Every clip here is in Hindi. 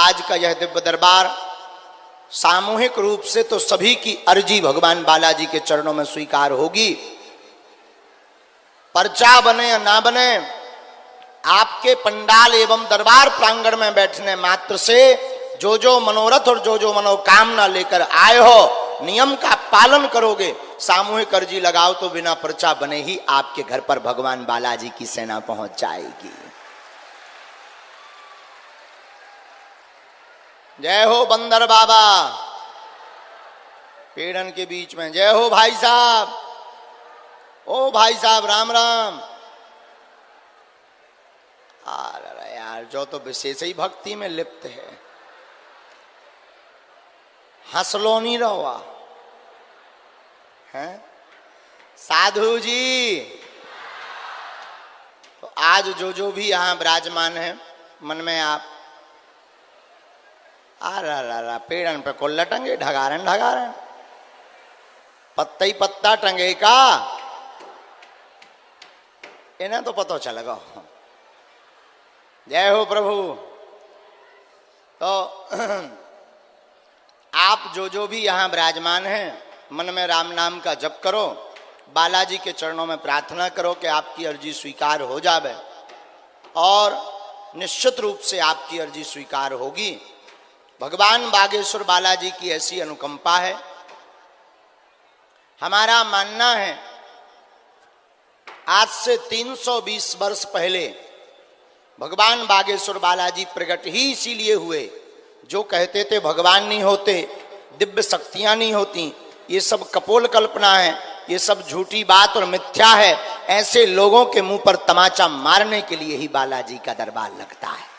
आज का यह दिव्य दरबार सामूहिक रूप से तो सभी की अर्जी भगवान बालाजी के चरणों में स्वीकार होगी। पर्चा बने या ना बने, आपके पंडाल एवं दरबार प्रांगण में बैठने मात्र से जो जो मनोरथ और जो जो मनोकामना लेकर आए हो, नियम का पालन करोगे, सामूहिक अर्जी लगाओ तो बिना पर्चा बने ही आपके घर पर भगवान बालाजी की सेना पहुंच जाएगी। जय हो बंदर बाबा, पेड़न के बीच में जय हो भाई साहब। ओ भाई साहब राम राम। अरे यार, जो तो विशेष ही भक्ति में लिप्त है, हंस लो नहीं रहा है साधु जी। तो आज जो जो भी यहां विराजमान है, मन में आप आ पेड़न पे कोल्ला टंगे, ढगारन ढगारन, पत्ता ही पत्ता टंगे का, इन्हें तो पता चलेगा। जय हो प्रभु। तो आप जो जो भी यहां विराजमान हैं, मन में राम नाम का जप करो, बालाजी के चरणों में प्रार्थना करो कि आपकी अर्जी स्वीकार हो जावे, और निश्चित रूप से आपकी अर्जी स्वीकार होगी। भगवान बागेश्वर बालाजी की ऐसी अनुकंपा है। हमारा मानना है आज से 320 वर्ष पहले भगवान बागेश्वर बालाजी प्रकट ही इसीलिए हुए। जो कहते थे भगवान नहीं होते, दिव्य शक्तियां नहीं होती, ये सब कपोल कल्पना है, ये सब झूठी बात और मिथ्या है, ऐसे लोगों के मुंह पर तमाचा मारने के लिए ही बालाजी का दरबार लगता है।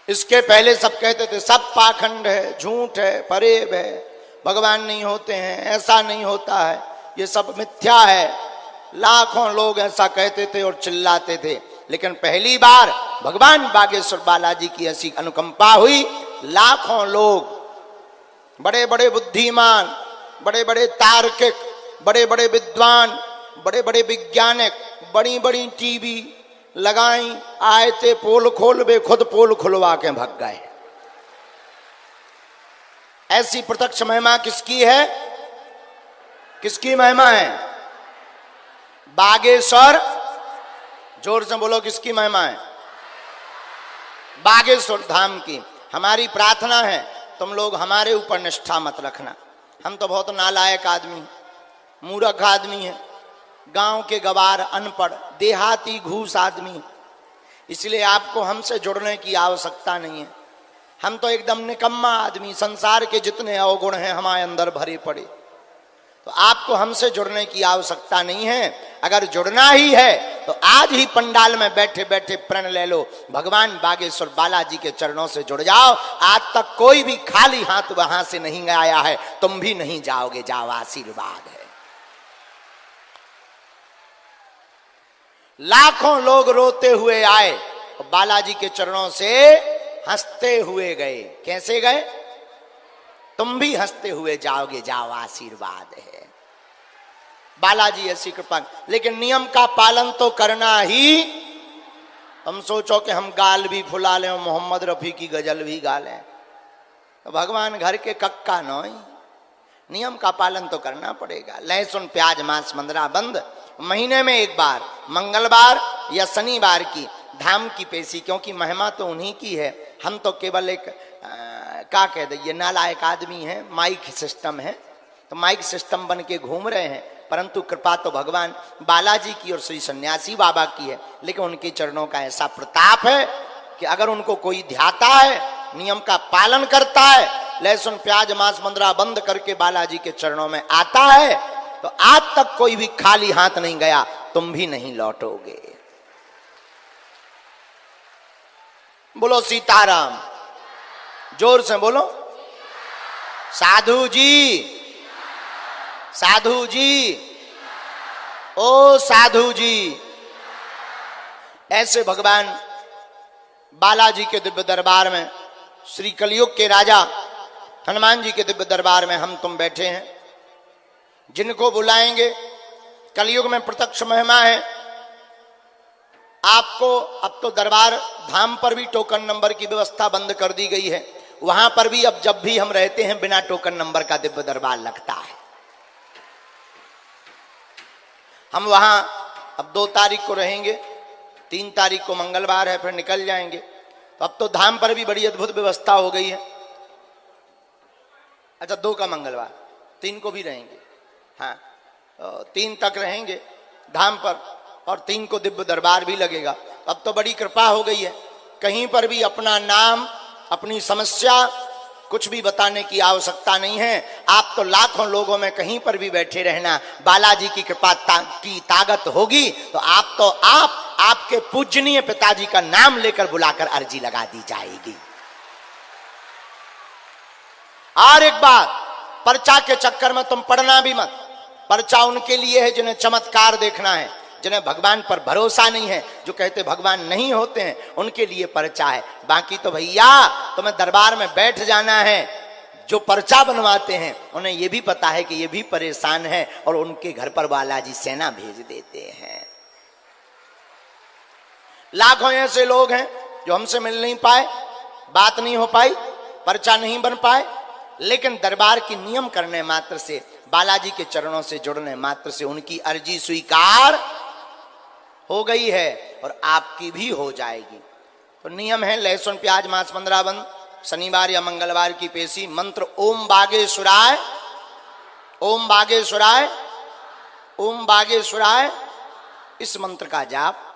इसके पहले सब कहते थे सब पाखंड है, झूठ है, फरेब है, भगवान नहीं होते हैं, ऐसा नहीं होता है, ये सब मिथ्या है। लाखों लोग ऐसा कहते थे और चिल्लाते थे, लेकिन पहली बार भगवान बागेश्वर बालाजी की ऐसी अनुकंपा हुई। लाखों लोग, बड़े बड़े बुद्धिमान, बड़े बड़े तार्किक, बड़े बड़े विद्वान, बड़े बड़े वैज्ञानिक, बड़ी बड़ी टीवी लगाई, आए थे पोल खोल बे, खुद पोल खुलवा के भग गए। ऐसी प्रत्यक्ष महिमा किसकी है? किसकी महिमा है? बागेश्वर, जोर से बोलो, किसकी महिमा है? बागेश्वर धाम की। हमारी प्रार्थना है तुम लोग हमारे ऊपर निष्ठा मत रखना। हम तो बहुत नालायक आदमी, मूर्ख आदमी है, गांव के गवार, अनपढ़, देहाती, घूस आदमी, इसलिए आपको हमसे जुड़ने की आवश्यकता नहीं है। हम तो एकदम निकम्मा आदमी, संसार के जितने अवगुण हैं हमारे अंदर भरे पड़े, तो आपको हमसे जुड़ने की आवश्यकता नहीं है। अगर जुड़ना ही है तो आज ही पंडाल में बैठे बैठे प्रण ले लो, भगवान बागेश्वर बालाजी के चरणों से जुड़ जाओ। आज तक कोई भी खाली हाथ वहां से नहीं आया है, तुम भी नहीं जाओगे, जाओ, आशीर्वाद है। लाखों लोग रोते हुए आए, बालाजी के चरणों से हंसते हुए गए। कैसे गए? तुम भी हंसते हुए जाओगे, जाओ, आशीर्वाद है। बालाजी ऐसी कृपा। लेकिन नियम का पालन तो करना ही। हम सोचो कि हम गाल भी फुला लें, मोहम्मद रफी की गजल भी गा लें, तो भगवान घर के कक्का नोई। नियम का पालन तो करना पड़ेगा। लहसुन प्याज मांस मंदरा बंद, महीने में एक बार, मंगलवार या शनिवार की धाम की पेशी, क्योंकि महिमा तो उन्हीं की है। हम तो केवल एक क्या कह दे, ये नालायक आदमी है, माइक सिस्टम है, तो माइक सिस्टम बन के घूम रहे हैं, परंतु कृपा तो भगवान बालाजी की और श्री सन्यासी बाबा की है। लेकिन उनके चरणों का ऐसा प्रताप है कि अगर उनको कोई ध्याता है, नियम का पालन करता है, लहसुन प्याज मांस मंदरा बंद करके बालाजी के चरणों में आता है, तो आज तक कोई भी खाली हाथ नहीं गया, तुम भी नहीं लौटोगे। बोलो सीताराम, जोर से बोलो। साधु जी, साधु जी, ओ साधु जी। ऐसे भगवान बालाजी के दिव्य दरबार में, श्री कलयुग के राजा हनुमान जी के दिव्य दरबार में हम तुम बैठे हैं। जिनको बुलाएंगे, कलयुग में प्रत्यक्ष महिमा है, आपको अब तो दरबार धाम पर भी टोकन नंबर की व्यवस्था बंद कर दी गई है। वहां पर भी अब जब भी हम रहते हैं बिना टोकन नंबर का दिव्य दरबार लगता है। हम वहां अब 2 तारीख को रहेंगे, 3 तारीख को मंगलवार है, फिर निकल जाएंगे। तो अब तो धाम पर भी बड़ी अद्भुत व्यवस्था हो गई है। अच्छा 2 का मंगलवार, 3 को भी रहेंगे, हाँ 3 तक रहेंगे धाम पर और 3 को दिव्य दरबार भी लगेगा। अब तो बड़ी कृपा हो गई है, कहीं पर भी अपना नाम अपनी समस्या कुछ भी बताने की आवश्यकता नहीं है। आप तो लाखों लोगों में कहीं पर भी बैठे रहना, बालाजी की कृपा की ताकत होगी तो आपके पूजनीय पिताजी का नाम लेकर बुलाकर अर्जी लगा दी जाएगी। और एक बात, पर्चा के चक्कर में तुम पढ़ना भी मत। पर्चा उनके लिए है जिन्हें चमत्कार देखना है, जिन्हें भगवान पर भरोसा नहीं है, जो कहते भगवान नहीं होते हैं, उनके लिए पर्चा है। बाकी तो भैया तुम्हें दरबार में बैठ जाना है। जो पर्चा बनवाते हैं उन्हें यह भी पता है कि ये भी परेशान है और उनके घर पर बालाजी सेना भेज देते हैं। लाखों ऐसे लोग हैं जो हमसे मिल नहीं पाए, बात नहीं हो पाई, पर्चा नहीं बन पाए, लेकिन दरबार की नियम करने मात्र से, बालाजी के चरणों से जुड़ने मात्र से उनकी अर्जी स्वीकार हो गई है और आपकी भी हो जाएगी। तो नियम है, लहसुन प्याज मांस 15 बंद, शनिवार या मंगलवार की पेशी, मंत्र ओम बागेश्वराय, ओम बागेश्वराय, ओम बागेश्वराय, इस मंत्र का जाप।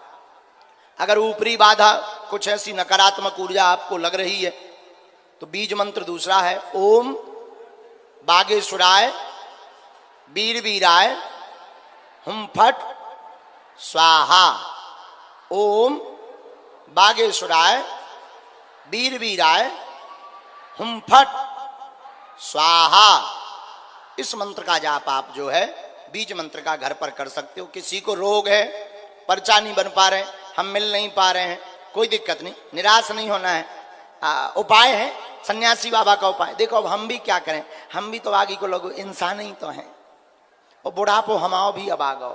अगर ऊपरी बाधा कुछ ऐसी नकारात्मक ऊर्जा आपको लग रही है तो बीज मंत्र दूसरा है, ओम बागेश्वराय वीर वीराय हुम फट स्वाहा। ओम बागेश्वराय वीर वीराय हुम फट स्वाहा। इस मंत्र का जाप आप जो है बीज मंत्र का घर पर कर सकते हो। किसी को रोग है, पर्चा नहीं बन पा रहे, हम मिल नहीं पा रहे हैं, कोई दिक्कत नहीं, निराश नहीं होना है। उपाय है सन्यासी बाबा का उपाय। देखो अब हम भी क्या करें, हम भी तो आगे को लोग इंसान ही तो हैं, और बुढ़ापो हमाओ भी अब आ गो,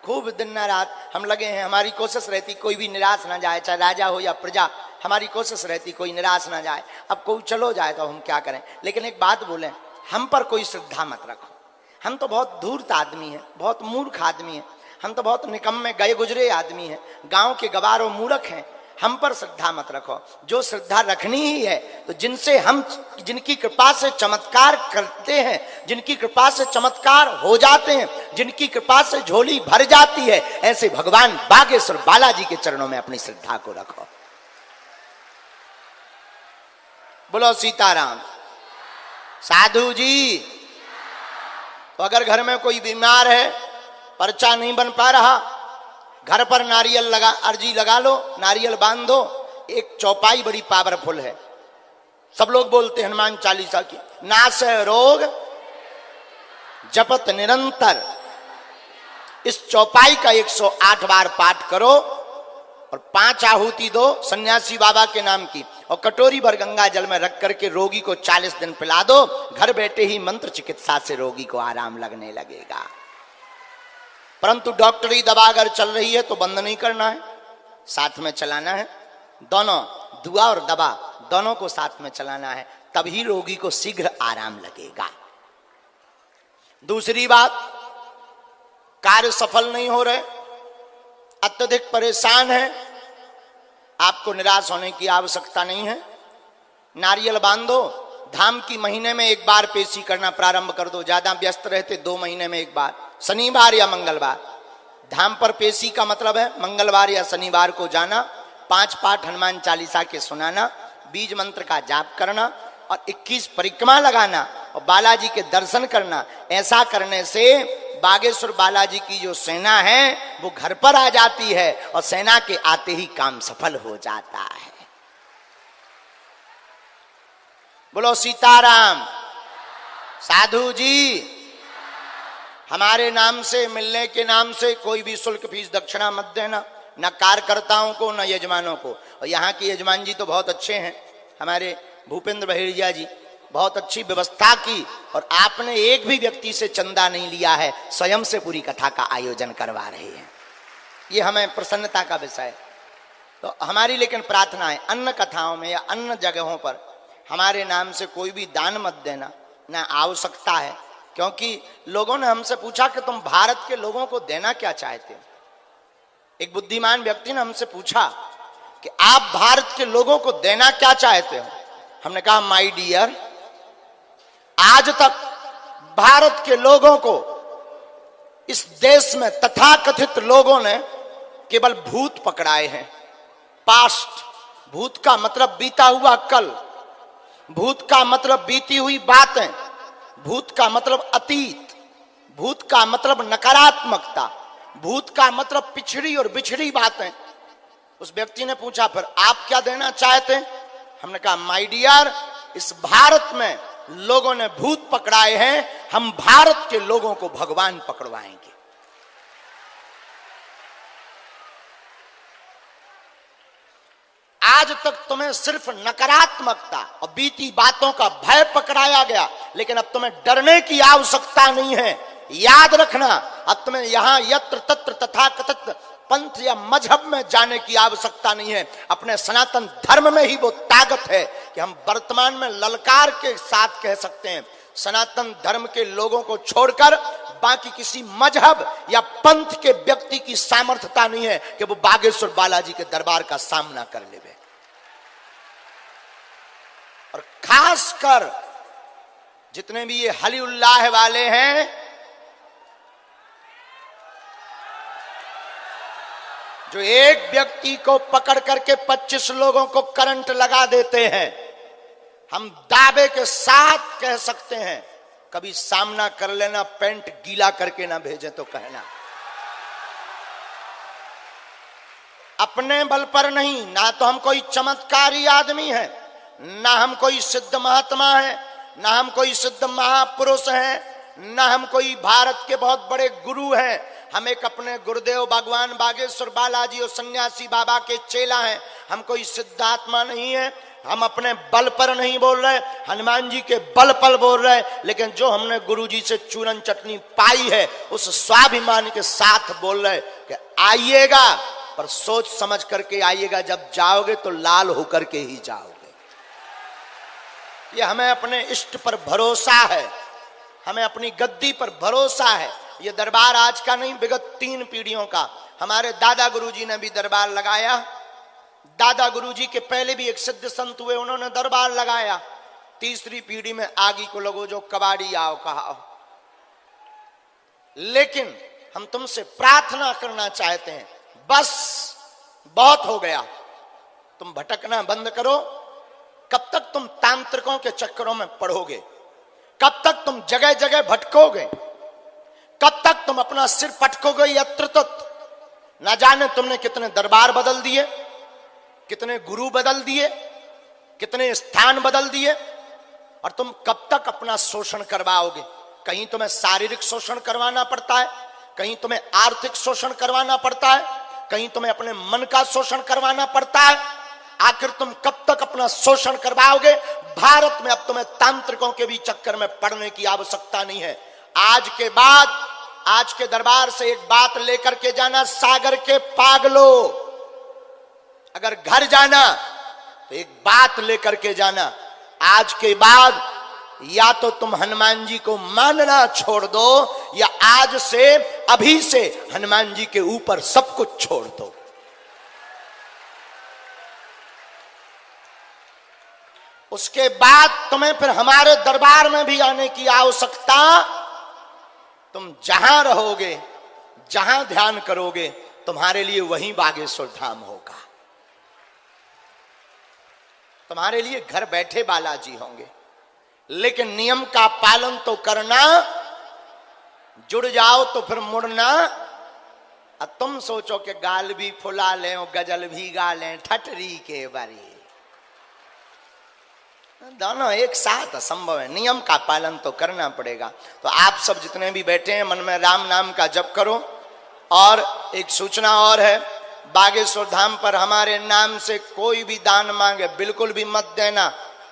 खूब दिन रात हम लगे हैं। हमारी कोशिश रहती कोई भी निराश ना जाए, चाहे राजा हो या प्रजा, हमारी कोशिश रहती कोई निराश ना जाए। अब कोई चलो जाए तो हम क्या करें। लेकिन एक बात बोलें, हम पर कोई श्रद्धा मत रखो। हम तो बहुत धूर्त आदमी हैं, बहुत मूर्ख आदमी हैं, हम तो बहुत निकम्मे गए गुजरे आदमी हैं, गांव के गवार और मूर्ख हैं। हम पर श्रद्धा मत रखो। जो श्रद्धा रखनी ही है तो जिनसे हम, जिनकी कृपा से चमत्कार करते हैं, जिनकी कृपा से चमत्कार हो जाते हैं, जिनकी कृपा से झोली भर जाती है, ऐसे भगवान बागेश्वर बालाजी के चरणों में अपनी श्रद्धा को रखो। बोलो सीताराम। साधु जी, तो अगर घर में कोई बीमार है, पर्चा नहीं बन पा रहा, घर पर नारियल लगा, अर्जी लगा लो, नारियल बांध दो। एक चौपाई बड़ी पावरफुल है, सब लोग बोलते हैं हनुमान चालीसा की, नासै रोग जपत निरंतर। इस चौपाई का 108 बार पाठ करो और 5 आहुति दो सन्यासी बाबा के नाम की, और कटोरी भर गंगा जल में रख करके रोगी को 40 दिन पिला दो। घर बैठे ही मंत्र चिकित्सा से रोगी को आराम लगने लगेगा। परंतु डॉक्टरी दवा अगर चल रही है तो बंद नहीं करना है, साथ में चलाना है। दोनों, दुआ और दवा दोनों को साथ में चलाना है, तभी रोगी को शीघ्र आराम लगेगा। दूसरी बात, कार्य सफल नहीं हो रहे, अत्यधिक परेशान है, आपको निराश होने की आवश्यकता नहीं है। नारियल बांधो, धाम की महीने में एक बार पेशी करना प्रारंभ कर दो। ज्यादा व्यस्त रहते 2 महीने में एक बार, शनिवार या मंगलवार। धाम पर पेशी का मतलब है मंगलवार या शनिवार को जाना, 5 पाठ हनुमान चालीसा के सुनाना, बीज मंत्र का जाप करना और 21 परिक्रमा लगाना और बालाजी के दर्शन करना। ऐसा करने से बागेश्वर बालाजी की जो सेना है वो घर पर आ जाती है और सेना के आते ही काम सफल हो जाता है। बोलो सीताराम। साधु जी, हमारे नाम से, मिलने के नाम से कोई भी शुल्क फीस दक्षिणा मत देना, न कार्यकर्ताओं को न यजमानों को। और यहाँ के यजमान जी तो बहुत अच्छे हैं, हमारे भूपेंद्र बहेड़िया जी, बहुत अच्छी व्यवस्था की, और आपने एक भी व्यक्ति से चंदा नहीं लिया है, स्वयं से पूरी कथा का आयोजन करवा रहे हैं। ये हमें प्रसन्नता का विषय है। तो हमारी लेकिन प्रार्थना है, अन्न कथाओं में या अन्य जगहों पर हमारे नाम से कोई भी दान मत देना, ना आवश्यकता है। क्योंकि लोगों ने हमसे पूछा कि तुम भारत के लोगों को देना क्या चाहते हो। एक बुद्धिमान व्यक्ति ने हमसे पूछा कि आप भारत के लोगों को देना क्या चाहते हो। हमने कहा माय डियर, आज तक भारत के लोगों को इस देश में तथाकथित लोगों ने केवल भूत पकड़ाए हैं। पास्ट, भूत का मतलब बीता हुआ कल, भूत का मतलब बीती हुई बातें, भूत का मतलब अतीत, भूत का मतलब नकारात्मकता, भूत का मतलब पिछड़ी और बिछड़ी बातें। उस व्यक्ति ने पूछा फिर आप क्या देना चाहते हैं। हमने कहा माय डियर, इस भारत में लोगों ने भूत पकड़ाए हैं, हम भारत के लोगों को भगवान पकड़वाएंगे। आज तक तुम्हें सिर्फ नकारात्मकता और बीती बातों का भय पकड़ाया गया, लेकिन अब तुम्हें डरने की आवश्यकता नहीं है। याद रखना, अब तुम्हें यहां यत्र तत्र तथाकथित पंथ या मजहब में जाने की आवश्यकता नहीं है। अपने सनातन धर्म में ही वो ताकत है कि हम वर्तमान में ललकार के साथ कह सकते हैं, सनातन धर्म के लोगों को छोड़कर बाकी किसी मजहब या पंथ के व्यक्ति की सामर्थ्यता नहीं है कि वो बागेश्वर बालाजी के दरबार का सामना कर ले। और खासकर जितने भी ये हली उल्लाह वाले हैं, जो एक व्यक्ति को पकड़ करके 25 लोगों को करंट लगा देते हैं, हम दावे के साथ कह सकते हैं कभी सामना कर लेना, पेंट गीला करके ना भेजें तो कहना। अपने बल पर नहीं, ना तो हम कोई चमत्कारी आदमी है, ना हम कोई सिद्ध महात्मा है, ना हम कोई सिद्ध महापुरुष हैं, ना हम कोई भारत के बहुत बड़े गुरु हैं। हम एक अपने गुरुदेव भगवान बागेश्वर बालाजी और सन्यासी बाबा के चेला हैं। हम कोई सिद्धात्मा नहीं है, हम अपने बल पर नहीं बोल रहे, हनुमान जी के बल पर बोल रहे, लेकिन जो हमने गुरु जी से चूरन चटनी पाई है उस स्वाभिमान के साथ बोल रहे कि आइएगा, पर सोच समझ करके आइएगा। जब जाओगे तो लाल होकर के ही जाओगे। ये हमें अपने इष्ट पर भरोसा है, हमें अपनी गद्दी पर भरोसा है। ये दरबार आज का नहीं, विगत 3 पीढ़ियों का। हमारे दादा गुरुजी ने भी दरबार लगाया। दादा गुरुजी के पहले भी एक सिद्ध संत हुए, उन्होंने दरबार लगाया। तीसरी पीढ़ी में आगे को लोगो जो कबाड़ी आओ कहा। लेकिन हम तुमसे प्रार्थना करना चाहते हैं, बस बहुत हो गया, तुम भटकना बंद करो। कब तक तुम तांत्रिकों के चक्करों में पड़ोगे? कब तक तुम जगह जगह भटकोगे? कब तक तुम अपना सिर पटकोगे यत्र तत्र? ना जाने तुमने कितने दरबार बदल दिए, कितने गुरु बदल दिए, कितने स्थान बदल दिए, और तुम कब तक अपना शोषण करवाओगे? कहीं तुम्हें शारीरिक शोषण करवाना पड़ता है, कहीं तुम्हें आर्थिक शोषण करवाना पड़ता है, कहीं तुम्हें अपने मन का शोषण करवाना पड़ता है। आखिर तुम कब तक अपना शोषण करवाओगे? भारत में अब तुम्हें तांत्रिकों के भी चक्कर में पड़ने की आवश्यकता नहीं है। आज के बाद, आज के दरबार से एक बात लेकर के जाना, सागर के पागलो, अगर घर जाना तो एक बात लेकर के जाना, आज के बाद या तो तुम हनुमान जी को मानना छोड़ दो, या आज से, अभी से हनुमान जी के ऊपर सब कुछ छोड़ दो। उसके बाद तुम्हें फिर हमारे दरबार में भी आने की आवश्यकता, तुम जहां रहोगे, जहां ध्यान करोगे, तुम्हारे लिए वहीं बागेश्वर धाम होगा। तुम्हारे लिए घर बैठे बालाजी होंगे। लेकिन नियम का पालन तो करना, जुड़ जाओ तो फिर मुड़ना। अब तुम सोचो कि गाल भी फुला लें और गजल भी गा लें ठटरी के बारी, दोनों एक साथ असंभव है। नियम का पालन तो करना पड़ेगा। तो आप सब जितने भी बैठे हैं, मन में राम नाम का जप करो। और एक सूचना और है, बागेश्वर धाम पर हमारे नाम से कोई भी दान मांगे बिल्कुल भी मत देना,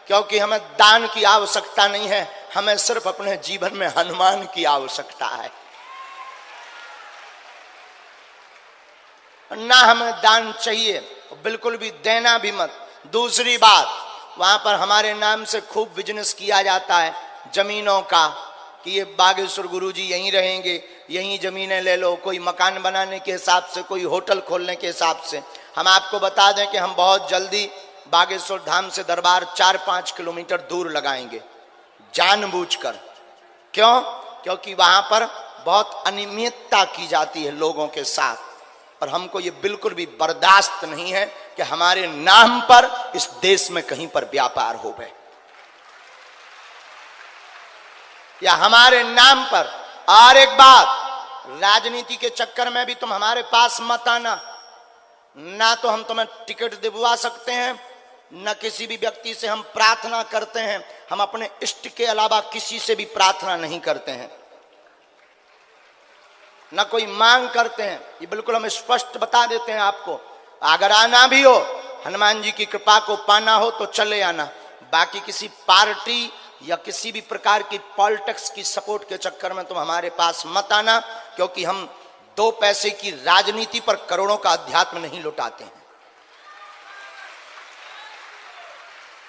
क्योंकि हमें दान की आवश्यकता नहीं है, हमें सिर्फ अपने जीवन में हनुमान की आवश्यकता है। ना हमें दान चाहिए, बिल्कुल भी देना भी मत। दूसरी बात, वहां पर हमारे नाम से खूब बिजनेस किया जाता है जमीनों का, कि ये बागेश्वर गुरुजी यहीं रहेंगे, यहीं जमीनें ले लो, कोई मकान बनाने के हिसाब से, कोई होटल खोलने के हिसाब से। हम आपको बता दें कि हम बहुत जल्दी बागेश्वर धाम से दरबार 4-5 किलोमीटर दूर लगाएंगे, जानबूझकर। क्यों? क्योंकि वहां पर बहुत अनियमितता की जाती है लोगों के साथ, और हमको ये बिल्कुल भी बर्दाश्त नहीं है कि हमारे नाम पर इस देश में कहीं पर व्यापार हो गए, या हमारे नाम पर। और एक बात, राजनीति के चक्कर में भी तुम हमारे पास मत आना। ना तो हम तुम्हें टिकट दिलवा सकते हैं, न किसी भी व्यक्ति से हम प्रार्थना करते हैं। हम अपने इष्ट के अलावा किसी से भी प्रार्थना नहीं करते हैं, न कोई मांग करते हैं। ये बिल्कुल हम स्पष्ट बता देते हैं आपको। अगर आना भी हो, हनुमान जी की कृपा को पाना हो तो चले आना। बाकी किसी पार्टी या किसी भी प्रकार की पॉलिटिक्स की सपोर्ट के चक्कर में तुम हमारे पास मत आना, क्योंकि हम 2 पैसे की राजनीति पर करोड़ों का अध्यात्म नहीं लुटाते हैं।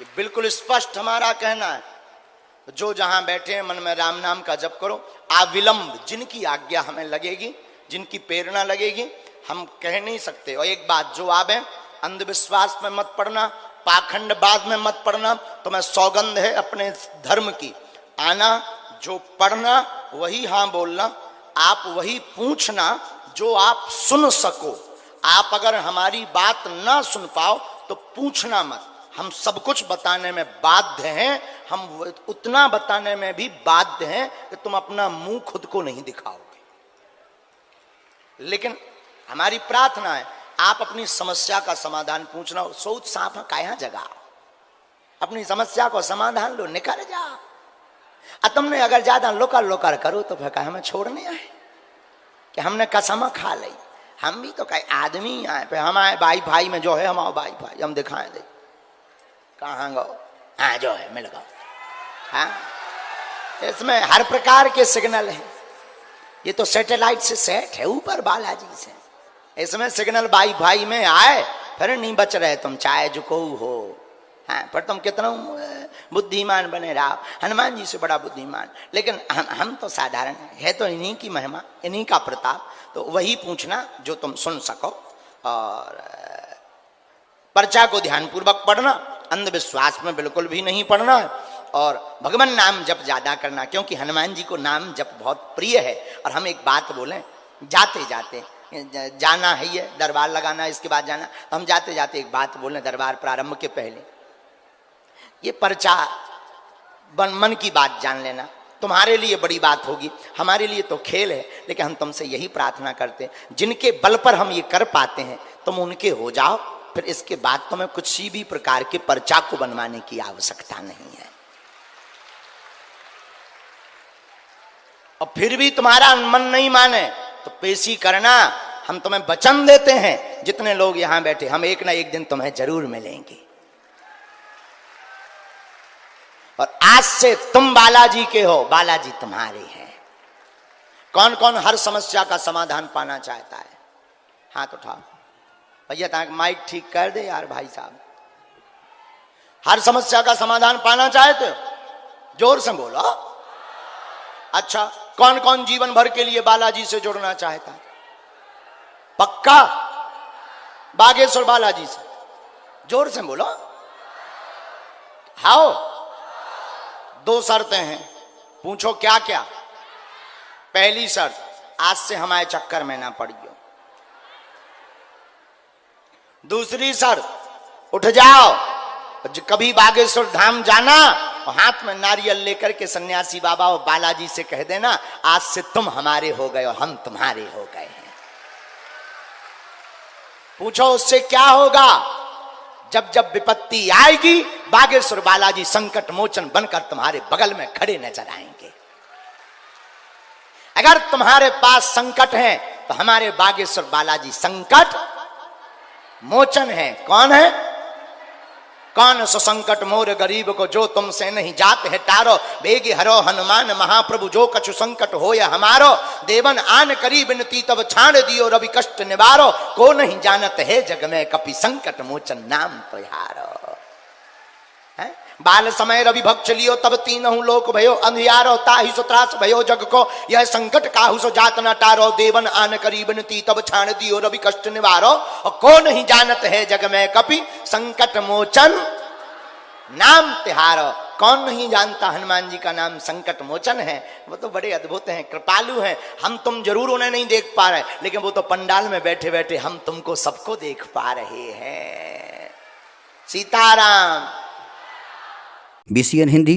ये बिल्कुल स्पष्ट हमारा कहना है। जो जहां बैठे हैं मन में राम नाम का जप करो, अविलंब। जिनकी आज्ञा हमें लगेगी, जिनकी प्रेरणा लगेगी, हम कह नहीं सकते। और एक बात, जो आवे अंधविश्वास में मत पड़ना, पाखंडवाद में मत पड़ना। तुम्हें सौगंध है अपने धर्म की, आना, जो पढ़ना वही हाँ बोलना, आप वही पूछना जो आप सुन सको। आप अगर हमारी बात ना सुन पाओ तो पूछना मत। हम सब कुछ बताने में बाध्य हैं, हम उतना बताने में भी बाध्य हैं कि तुम अपना मुंह खुद को नहीं दिखाओगे। लेकिन हमारी प्रार्थना है, आप अपनी समस्या का समाधान पूछना। सोच सांप काया जगा, अपनी समस्या को समाधान लो, निकल जा। तुमने अगर ज्यादा लोकर लोकर करो तो फिर हमें छोड़ने आए कि हमने कसम खा ली। हम भी तो कई आदमी आए पे, हमारे भाई भाई में जो है, हमारे भाई भाई हम दिखाएं दे। कहाँ गो? हाँ जो है मिल गो। हाँ, इसमें हर प्रकार के सिग्नल हैं। ये तो सैटेलाइट से सेट है ऊपर बालाजी से। इसमें सिग्नल भाई भाई में आए, फिर नहीं बच रहे तुम, चाहे झुको हो। हाँ, पर तुम कितना बुद्धिमान बने रहो, हनुमान जी से बड़ा बुद्धिमान। लेकिन हम तो साधारण है, तो इन्हीं की महिमा, इन्हीं का प्रताप। तो वही पूछना जो तुम सुन सको, और पर्चा को ध्यानपूर्वक पढ़ना, अंधविश्वास में बिल्कुल भी नहीं पढ़ना है, और भगवान नाम जप ज्यादा करना, क्योंकि हनुमान जी को नाम जप बहुत प्रिय है। और हम एक बात बोलें, जाते जाते जाना है, ये दरबार लगाना है, इसके बाद जाना, हम जाते जाते एक बात बोलें दरबार प्रारंभ के पहले। ये पर्चा मन की बात जान लेना, तुम्हारे लिए बड़ी बात होगी, हमारे लिए तो खेल है। लेकिन हम तुमसे यही प्रार्थना करते हैं, जिनके बल पर हम ये कर पाते हैं तुम उनके हो जाओ, फिर इसके बाद तुम्हें कुछ भी प्रकार के पर्चा को बनवाने की आवश्यकता नहीं है। और फिर भी तुम्हारा मन नहीं माने तो पेशी करना, हम तुम्हें वचन देते हैं। जितने लोग यहां बैठे, हम एक ना एक दिन तुम्हें जरूर मिलेंगे। और आज से तुम बालाजी के हो, बालाजी तुम्हारे हैं। कौन कौन हर समस्या का समाधान पाना चाहता है? हाथ उठाओ भैया, ताकि माइक ठीक कर दे यार भाई साहब। हर समस्या का समाधान पाना चाहते हो? जोर से बोलो। अच्छा, कौन कौन जीवन भर के लिए बालाजी से जुड़ना चाहता है? पक्का? बागेश्वर बालाजी से जोर से बोलो। हाओ, 2 शर्तें हैं, पूछो क्या क्या। पहली शर्त, आज से हमारे चक्कर में ना पड़ियो। दूसरी शर्त, उठ जाओ, कभी बागेश्वर धाम जाना, हाथ में नारियल लेकर के सन्यासी बाबा और बालाजी से कह देना, आज से तुम हमारे हो गए और हम तुम्हारे हो गए हैं। पूछो उससे क्या होगा? जब जब विपत्ति आएगी, बागेश्वर बालाजी संकट मोचन बनकर तुम्हारे बगल में खड़े नजर आएंगे। अगर तुम्हारे पास संकट है तो हमारे बागेश्वर बालाजी संकट मोचन है। कौन है? कौन सो संकट मोर गरीब को जो तुमसे नहीं जात है टारो, बेगे हरो हनुमान महाप्रभु जो कछु संकट होय हमारो, देवन आन करी बिनती तब छाड़ दियो रवि कष्ट निवारो, को नहीं जानत है जग में कपि संकट मोचन नाम तुहारो। बाल समय रवि भक्त लियो तब तीनहु लोक भयो अंधियारो, ताहि सो त्रास भयो जग को यह संकट काहु सो जात न टारो, देवन आन करी बिनती तब छाड़ दियो रवि कष्ट निवारो, और को नहीं जानत है जग में कपि संकट मोचन नाम तिहारो। कौन नहीं जानता हनुमान जी का नाम संकट मोचन है। वो तो बड़े अद्भुत हैं, कृपालु हैं। हम तुम जरूर उन्हें नहीं देख पा रहे, लेकिन वो तो पंडाल में बैठे बैठे हम तुमको सबको देख पा रहे हैं। सीताराम। BCN हिंदी